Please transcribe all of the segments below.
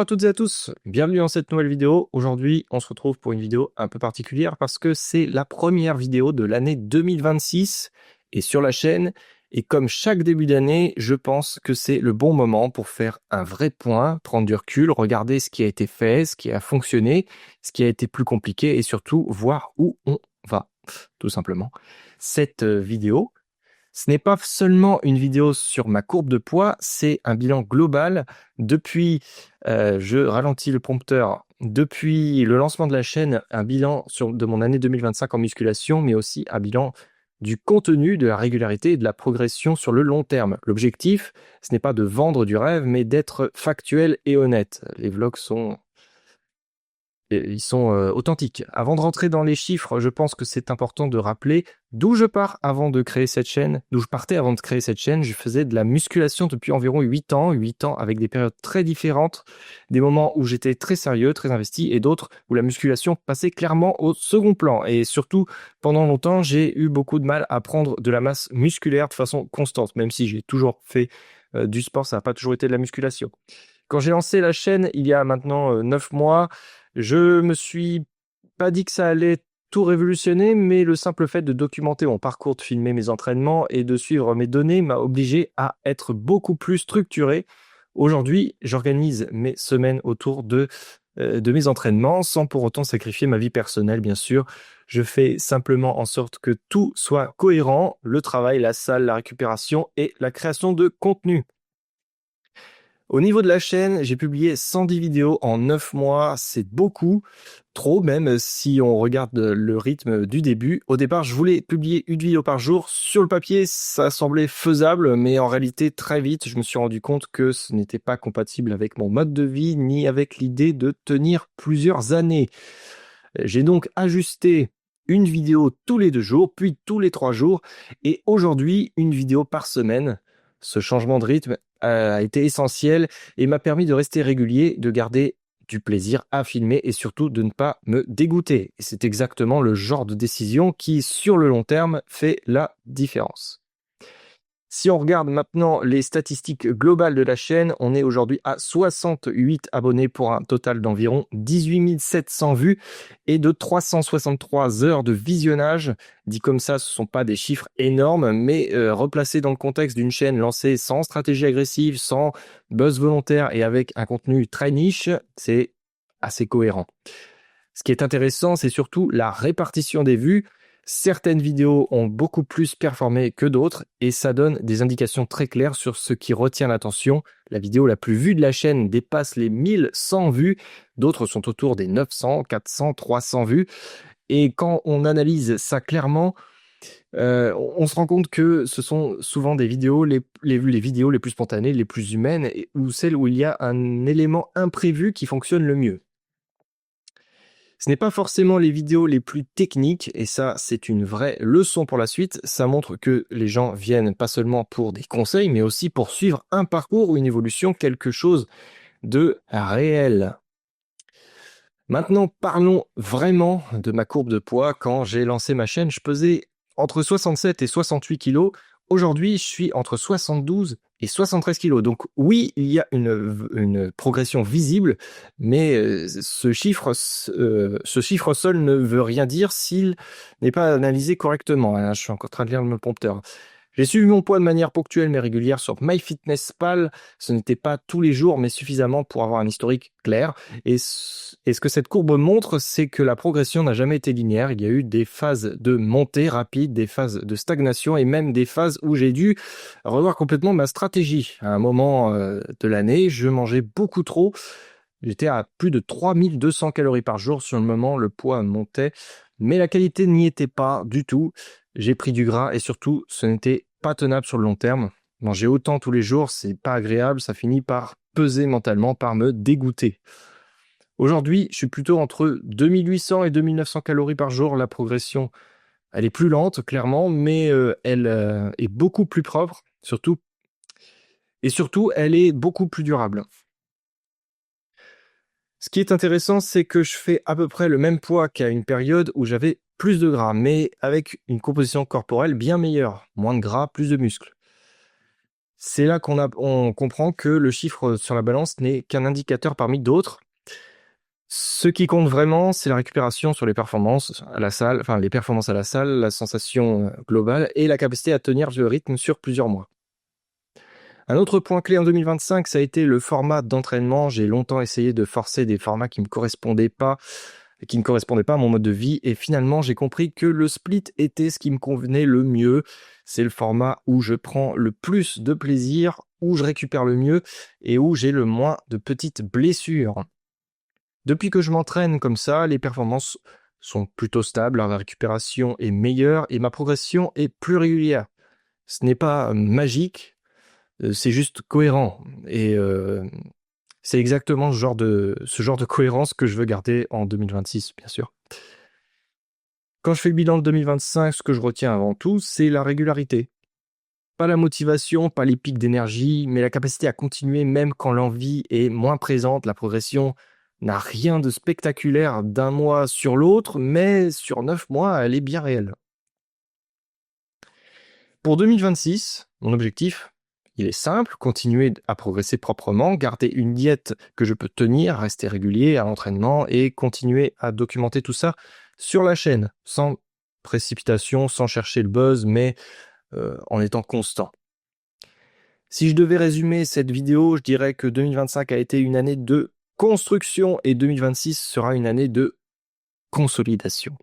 Bonjour à toutes et à tous, bienvenue dans cette nouvelle vidéo. Aujourd'hui, on se retrouve pour une vidéo un peu particulière parce que c'est la première vidéo de l'année 2026 et sur la chaîne. Et comme chaque début d'année, je pense que c'est le bon moment pour faire un vrai point, prendre du recul, regarder ce qui a été fait, ce qui a fonctionné, ce qui a été plus compliqué et surtout voir où on va, tout simplement. Cette vidéo, ce n'est pas seulement une vidéo sur ma courbe de poids, c'est un bilan global depuis, je ralentis le prompteur, depuis le lancement de la chaîne, un bilan de mon année 2025 en musculation, mais aussi un bilan du contenu, de la régularité et de la progression sur le long terme. L'objectif, ce n'est pas de vendre du rêve, mais d'être factuel et honnête. Les vlogs sont ils sont authentiques. Avant de rentrer dans les chiffres, je pense que c'est important de rappeler d'où je pars avant de créer cette chaîne, d'où je partais avant de créer cette chaîne. Je faisais de la musculation depuis environ 8 ans avec des périodes très différentes, des moments où j'étais très sérieux, très investi, et d'autres où la musculation passait clairement au second plan. Et surtout, pendant longtemps, j'ai eu beaucoup de mal à prendre de la masse musculaire de façon constante, même si j'ai toujours fait du sport, ça n'a pas toujours été de la musculation. Quand j'ai lancé la chaîne, il y a maintenant 9 mois, je me suis pas dit que ça allait tout révolutionner, mais le simple fait de documenter mon parcours, de filmer mes entraînements et de suivre mes données m'a obligé à être beaucoup plus structuré. Aujourd'hui, j'organise mes semaines autour de mes entraînements sans pour autant sacrifier ma vie personnelle, bien sûr. Je fais simplement en sorte que tout soit cohérent, le travail, la salle, la récupération et la création de contenu. Au niveau de la chaîne, j'ai publié 110 vidéos en 9 mois, c'est beaucoup, trop même si on regarde le rythme du début. Au départ, je voulais publier une vidéo par jour. Sur le papier, ça semblait faisable, mais en réalité, très vite, je me suis rendu compte que ce n'était pas compatible avec mon mode de vie, ni avec l'idée de tenir plusieurs années. J'ai donc ajusté une vidéo tous les 2 jours, puis tous les 3 jours, et aujourd'hui, une vidéo par semaine. Ce changement de rythme a été essentiel et m'a permis de rester régulier, de garder du plaisir à filmer et surtout de ne pas me dégoûter. Et c'est exactement le genre de décision qui, sur le long terme, fait la différence. Si on regarde maintenant les statistiques globales de la chaîne, on est aujourd'hui à 68 abonnés pour un total d'environ 18 700 vues et de 363 heures de visionnage. Dit comme ça, ce ne sont pas des chiffres énormes, mais replacés dans le contexte d'une chaîne lancée sans stratégie agressive, sans buzz volontaire et avec un contenu très niche, c'est assez cohérent. Ce qui est intéressant, c'est surtout la répartition des vues. Certaines vidéos ont beaucoup plus performé que d'autres et ça donne des indications très claires sur ce qui retient l'attention. La vidéo la plus vue de la chaîne dépasse les 1100 vues, d'autres sont autour des 900, 400, 300 vues. Et quand on analyse ça clairement, on se rend compte que ce sont souvent des vidéos, les vidéos les plus spontanées, les plus humaines, ou celles où il y a un élément imprévu qui fonctionne le mieux. Ce n'est pas forcément les vidéos les plus techniques, et ça, c'est une vraie leçon pour la suite. Ça montre que les gens viennent pas seulement pour des conseils, mais aussi pour suivre un parcours ou une évolution, quelque chose de réel. Maintenant, parlons vraiment de ma courbe de poids. Quand j'ai lancé ma chaîne, je pesais entre 67 et 68 kilos. Aujourd'hui, je suis entre 72 et 73 kilos. Donc oui, il y a une progression visible, mais ce chiffre seul ne veut rien dire s'il n'est pas analysé correctement. Hein, je suis encore en train de lire le prompteur. J'ai suivi mon poids de manière ponctuelle mais régulière sur MyFitnessPal. Ce n'était pas tous les jours, mais suffisamment pour avoir un historique clair. Et ce que cette courbe montre, c'est que la progression n'a jamais été linéaire. Il y a eu des phases de montée rapide, des phases de stagnation et même des phases où j'ai dû revoir complètement ma stratégie. À un moment de l'année, je mangeais beaucoup trop. J'étais à plus de 3200 calories par jour. Sur le moment, le poids montait, mais la qualité n'y était pas du tout. J'ai pris du gras et surtout, ce n'était pas tenable sur le long terme. Manger autant tous les jours, c'est pas agréable. Ça finit par peser mentalement, par me dégoûter. Aujourd'hui, je suis plutôt entre 2800 et 2900 calories par jour. La progression, elle est plus lente, clairement, mais elle est beaucoup plus propre, surtout. Et surtout, elle est beaucoup plus durable. Ce qui est intéressant, c'est que je fais à peu près le même poids qu'à une période où j'avais plus de gras, mais avec une composition corporelle bien meilleure. Moins de gras, plus de muscles. C'est là on comprend que le chiffre sur la balance n'est qu'un indicateur parmi d'autres. Ce qui compte vraiment, c'est la récupération sur les performances à la salle, enfin les performances à la salle, la sensation globale et la capacité à tenir le rythme sur plusieurs mois. Un autre point clé en 2025, ça a été le format d'entraînement. J'ai longtemps essayé de forcer des formats qui ne correspondaient pas à mon mode de vie. Et finalement, j'ai compris que le split était ce qui me convenait le mieux. C'est le format où je prends le plus de plaisir, où je récupère le mieux et où j'ai le moins de petites blessures. Depuis que je m'entraîne comme ça, les performances sont plutôt stables, la récupération est meilleure et ma progression est plus régulière. Ce n'est pas magique, c'est juste cohérent et c'est exactement ce genre de cohérence que je veux garder en 2026, bien sûr. Quand je fais le bilan de 2025, ce que je retiens avant tout, c'est la régularité. Pas la motivation, pas les pics d'énergie, mais la capacité à continuer même quand l'envie est moins présente. La progression n'a rien de spectaculaire d'un mois sur l'autre, mais sur 9 mois, elle est bien réelle. Pour 2026, mon objectif, il est simple, continuer à progresser proprement, garder une diète que je peux tenir, rester régulier à l'entraînement et continuer à documenter tout ça sur la chaîne, sans précipitation, sans chercher le buzz, mais en étant constant. Si je devais résumer cette vidéo, je dirais que 2025 a été une année de construction et 2026 sera une année de consolidation.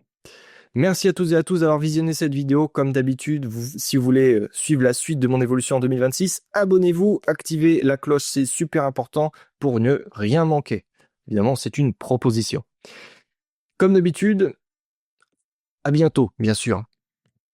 Merci à tous et à tous d'avoir visionné cette vidéo. Comme d'habitude, si vous voulez suivre la suite de mon évolution en 2026, abonnez-vous, activez la cloche, c'est super important pour ne rien manquer. Évidemment, c'est une proposition. Comme d'habitude, à bientôt, bien sûr.